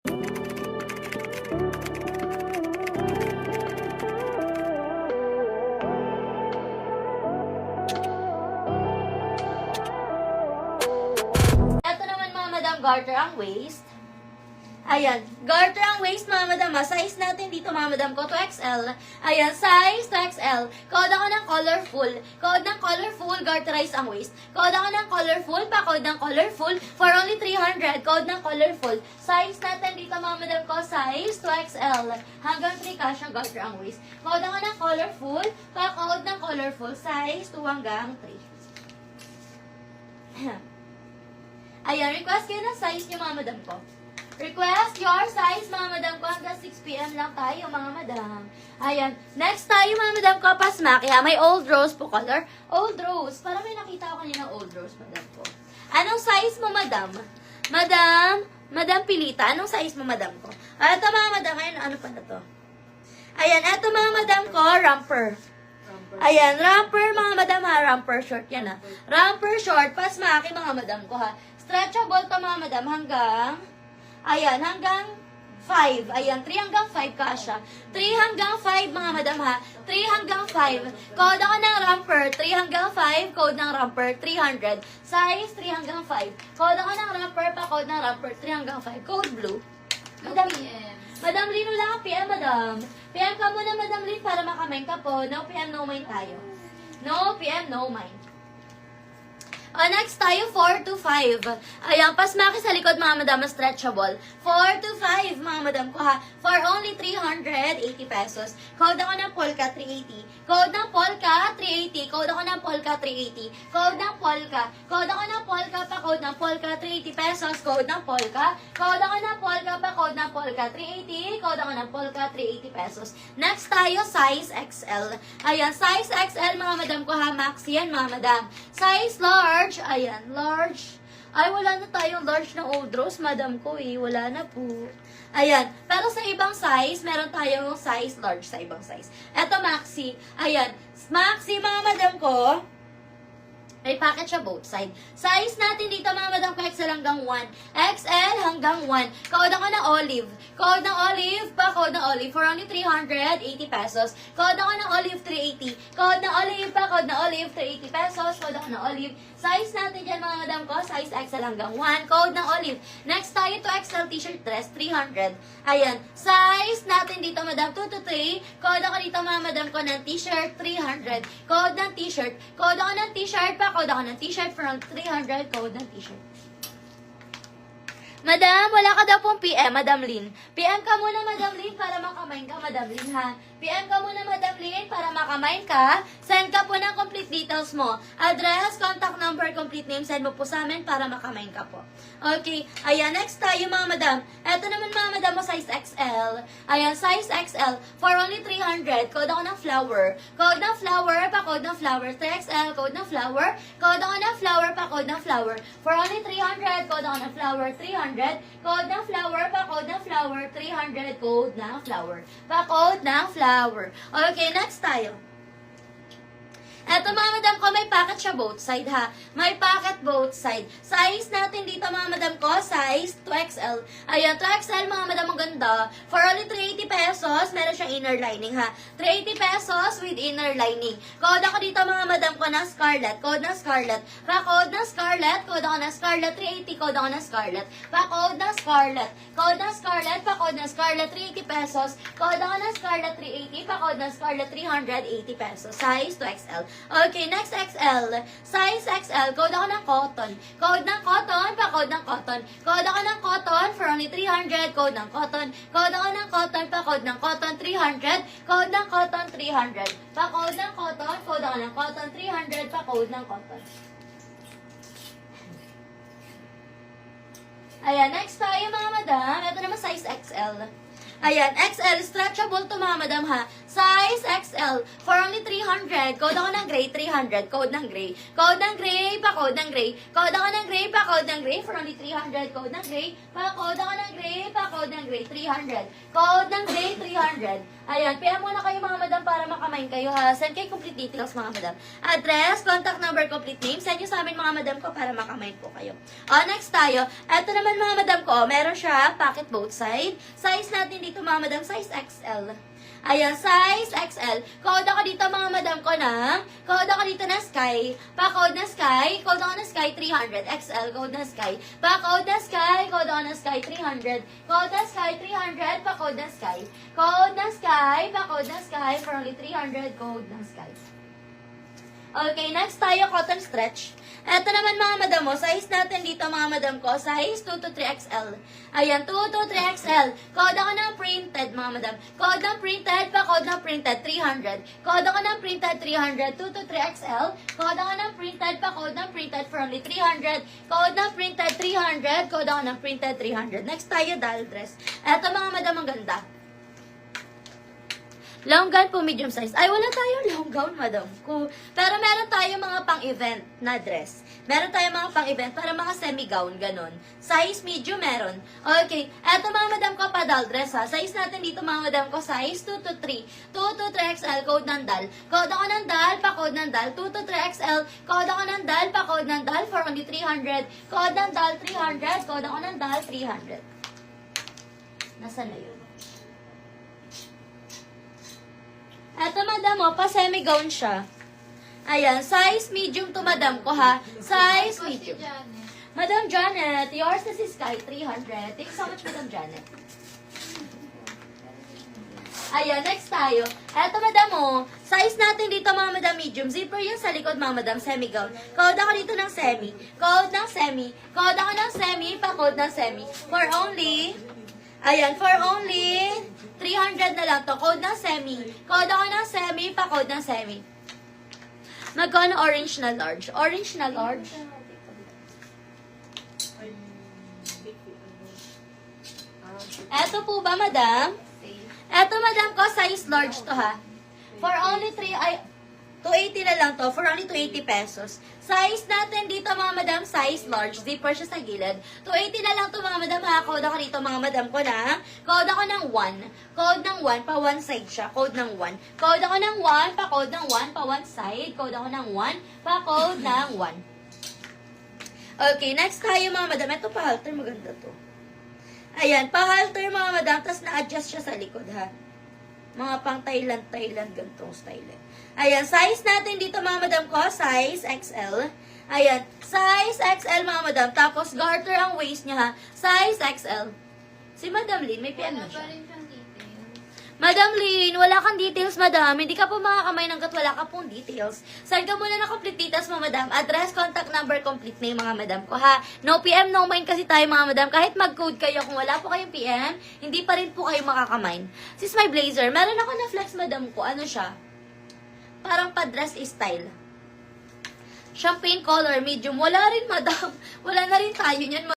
Ito naman mga madam, garter ang waist. Ayan, garter ang waist mga madam. Size natin dito mga madam ko, 2XL. Ayan, size 2XL. Code ako ng colorful. Code ng colorful, garterize ang waist. Code ako ng colorful, pa-code ng colorful. For only 300, code ng colorful. Size natin dito mga madam ko, size 2XL. Hanggang 3 kasha, garter ang waist. Code ako ng colorful, pa-code ng colorful. Size 2 hanggang 3. Ayan, request kayo ng size niyo mga madam ko. Request your size, mga madam ko. Hanggang 6 p.m. lang tayo, mga madam. Ayan. Next tayo, mga madam ko, pasmaki. May old rose po color. Old rose. Parang may nakita ko kanina old rose, madam ko. Anong size mo, madam? Madam Pilita. Anong size mo, madam ko? Ito, mga madam. Ayan, ano pa na to? Ayan, ito, mga madam ko, romper. Ayan, romper, mga madam ha. Romper short yan ha. Romper short, pasmaki, mga madam ko ha. Stretchable to, mga madam, hanggang 5. Ayan, 3 hanggang 5 kasha. 3 hanggang 5, mga madam ha. 3 hanggang 5. Code ako ng romper, 3 hanggang 5. Code ng romper, 300. Size, 3 hanggang 5. Code ako ng romper, pa-code ng romper, 3 hanggang 5. Code blue. Madam Lynn, wala ka PM, madam. PM ka muna, Madam Lynn, para makamine ka po. No PM, no mind tayo. No PM, no mind. Next tayo, 4 to 5. Ayan, pasmaki sa likod, mga madam, stretchable. 4 to 5, mga madam ko ha. For only 380 pesos. Code ako ng Polka, 380. Code ng Polka, 380. Code ako ng Polka, 380. Code ng Polka. Code ako ng Polka, pa-code ng Polka, 380 pesos. Code ng Polka. Code ako ng Polka, pa-code ng Polka, 380. Code ako ng Polka, 380 pesos. Next tayo, size XL. Ayan, size XL, mga madam ko ha. Maxi yan, mga madam. Size large. Ayan, large. Ay, wala na tayong large ng old rose, madam ko eh. Wala na po. Ayan. Pero sa ibang size, meron tayong size large sa ibang size. Eto, maxi. Ayan. Maxi, mga madam ko. May packet siya both side. Size natin dito, mga madam ko, XL hanggang 1. XL hanggang 1. Code ako ng olive. Code ng olive, pa-code ng olive. For only 380 pesos. Code ako ng olive, 380. Code ng olive, pa-code ng olive, 380 pesos. Code ako ng olive. Size natin dyan, mga madam ko, size XL hanggang 1. Code ng olive. Next tayo to XL t-shirt dress, 300. Ayan. Size natin dito, madam, 2 to 3. Code ako dito, mga madam ko, ng t-shirt, 300. Code ng t-shirt. Code ako ng t-shirt, pa-code ako ng t-shirt, from 300. Code ng t-shirt. Madam, wala ka daw pong PM, Madam Lynn. PM ka muna, Madam Lynn, para makamine ka, Madam Lynn, ha? PM ka muna, Madam Lynn, para makamine ka. Send ka po ng complete details mo. Address, contact number, complete name, send mo po sa amin para makamine ka po. Okay. Ayan, next tayo, mga madam. Ito naman, mga madam, mo size XL. Ayan, size XL. For only 300. Code ako ng flower. Code ng flower, pa-code ng flower. 3XL, code ng flower. Code ako ng flower, pa-code ng flower. For only 300. Code ako ng flower, 300. Code ng flower, pa-code ng flower, 300. Code ng flower. Pa-code ng flower. Okay, next tayo. Eto, mga madam ko, may packet siya both side ha. May packet both side. Size natin dito, mga madam ko, size 2XL. Ayan, 2XL, mga madam, ang ganda. For only 380 pesos, meron siyang inner lining ha. 380 pesos with inner lining. Code ako dito, mga madam ko, ng Scarlet. Code ng Scarlet. Pa-code ng Scarlet. Code ako ng Scarlet. 380. Code ako ng Scarlet. Pa-code ng Scarlet. Code ng Scarlet. Pa-code ng Scarlet. 380 pesos. Code ako ng Scarlet. 380. Pa-code ng Scarlet. 380 pesos. Size 2XL. Okay, next XL. Size XL. Code ako ng cotton. Code ng cotton. Pa-code ng cotton. Code ako ng cotton for only 300. Code ng cotton. Code ako ng cotton. Pa-code ng cotton. 300. Code ng cotton. 300. Pa-code ng cotton. Code ako ng cotton. 300. Pa-code ng cotton. Ayan, next tayo, mga madam. Ito naman size XL. Ayan, XL, stretchable to, mga madam ha. Size XL, for only 300. Code ako ng gray, 300. Code ng gray. Code ng gray, pa-code ng gray. Code ako ng gray, pa-code ng gray, for only 300. Code ng gray, pa-code ako ng gray, pa-code ng gray, 300. Code ng gray, 300. Ayan, PM muna kayo mga madam para makamain kayo ha. Send kayo complete details mga madam. Address, contact number, complete name. Send nyo sa amin mga madam ko para makamain po kayo. Next tayo. Ito naman mga madam ko, meron siya, pocket both side. Size natin dito mga madam, size XL. Ayan, size XL. Code ako dito mga madam ko code ako dito na Sky. Pa-code na Sky. Code ako na Sky 300. XL, code na Sky. Pa-code na Sky. Code ako na Sky 300. Code na Sky 300. Pa-code na Sky. Code na Sky. Pa-code na Sky. For only 300. Code na Sky. Okay, next tayo, cotton stretch. Ito naman mga madam mo, size natin dito mga madam ko, size 2 to 3XL. Ayan, 2 to 3XL. Code ako ng printed mga madam. Code ng printed, pa-code ng printed 300. Code ako ng printed 300, 2 to 3XL. Code ako ng printed, pa-code ng printed for only 300. Code ng printed 300, code ako ng printed 300. Next tayo, doll dress. Ito mga madam, ang ganda. Long gown po, medium size. Ay, wala tayong long gown, madam ko. Pero meron tayo mga pang-event na dress. Meron tayo mga pang-event para mga semi-gown, ganon. Size medium meron. Okay, eto mga madam ko, pa-doll dress ha. Size natin dito mga madam ko, size 2 to 3. 2 to 3XL, code ng doll. Code ako ng doll, pa-code ng doll. 2 to 3XL, code ako ng doll, pa-code ng doll for only 300. Code ng doll 300, code ako ng doll 300. Nasaan na yun? Eto madam mo, pa-semi-gown siya. Ayan, size medium to madam ko ha. Size medium. Madam Janet, yours is Sky 300. Thank you so much, Madam Janet. Ayan, next tayo. Eto madam mo, size natin dito mga madam medium. Zipper yan sa likod mga madam, semi-gown. Code ako dito ng semi. Code ng semi. Code ako ng semi, pa-code ng semi. For only... Ayan, for only 300 na lang to. Code ng semi. Code ako ng semi, pa-code ng semi. Magkano orange na large? Orange na large? Eto po ba, madam? Eto, madam ko, size large to ha. For only 280 na lang to. For only 280 pesos. Size natin dito mga madam, size large. Zipper siya sa gilid. 280 na lang to mga madam ha. Code ako dito mga madam ko na. Code ako ng 1. Code ng 1, pa one side siya. Code ng 1. Code ako ng 1, pa code ng 1, pa one side. Code ako ng 1, pa code ng 1. Okay, next tayo mga madam. Ito pa halter, maganda to. Ayan, pa halter mga madam. Tapos na-adjust siya sa likod ha. Mga pang Thailand, gantong style. Ayan, size natin dito mga madam ko, size XL. Ayan, size XL mga madam. Tapos garter ang waist niya ha. Size XL. Si Madam Lynn, may PM na siya. Madam Lynn, wala kang details, madam. Hindi ka po makakamay hanggat wala ka pong details. Send ka muna ng complete details mo, madam. Address, contact number, complete name, mga madam ko, ha? No PM, no mind kasi tayo, mga madam. Kahit mag-code kayo, kung wala po kayong PM, hindi pa rin po kayo makakamain. Sis, my blazer, meron ako na flex, madam ko. Ano siya? Parang pa-dress style. Champagne color, medium. Wala rin, madam. Wala na rin tayo niyan.